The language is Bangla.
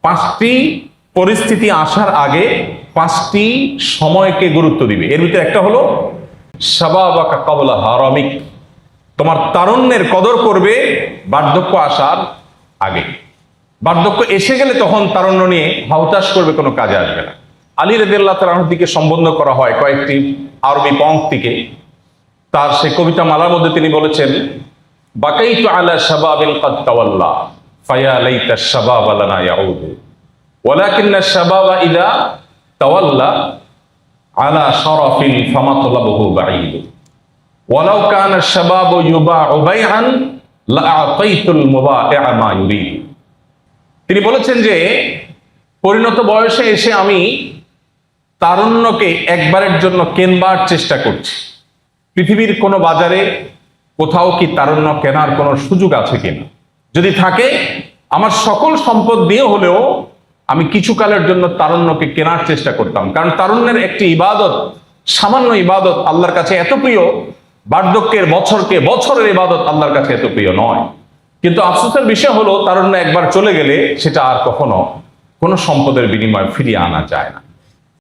পাঁচটি পরিস্থিতি আসার আগে পাঁচটি সময়কে গুরুত্ব দিবে। এর ভিতরে একটা হলো শাবাবাকা ক্বাবলা হারামিক, তোমার তারুণ্যের কদর করবে বার্ধক্য আসার আগে। বার্ধক্য এসে গেলে তখন তারুণ্য নিয়ে হাহুতাশ করবে, কোনো কাজে আসবে না। আলী রাদিয়াল্লাহু তাআলার দিকে সম্বোধন করা হয় কয়েকটি আরবি পংক্তিকে। তার সেই কবিতা মালার মধ্যে তিনি বলেছেন, বাকাইতু আলা শাবাবিন কাদ তাওয়াল্লা ফায়া লাইতা শাবাবা লানা ইয়াউদু ওয়ালাকিন্না শাবাবা ইযা তাওয়াল্লা আলা শারাফিন ফামাতলাবুহু বাঈদ ওয়ালাউ কানা শাবাবু ইউবাউ বাইআন লাআতাইতুল মুবাইআ মা ইউরিদ। তিনি বলেছেন যে পরিণত বয়সে এসে আমি তারুণ্যকে একবারের জন্য কেনবার চেষ্টা করছি। পৃথিবীর কোনো বাজারে কোথাও কি তারুণ্য কেনার কোনো সুযোগ আছে কিনা? যদি থাকে, আমার সকল সম্পদ দিয়ে হলেও আমি কিছুকালের জন্য তারুণ্যকে কেনার চেষ্টা করতাম। কারণ তারুণ্যের একটি ইবাদত, সামান্য ইবাদত আল্লাহর কাছে এত প্রিয়, বার্ধক্যের বছরের ইবাদত আল্লাহর কাছে এত প্রিয় নয়। কিন্তু আফসোসের বিষয় হলো তারুণ্য একবার চলে গেলে সেটা আর কখনো কোনো সম্পদের বিনিময়ে ফিরিয়ে আনা যায় না।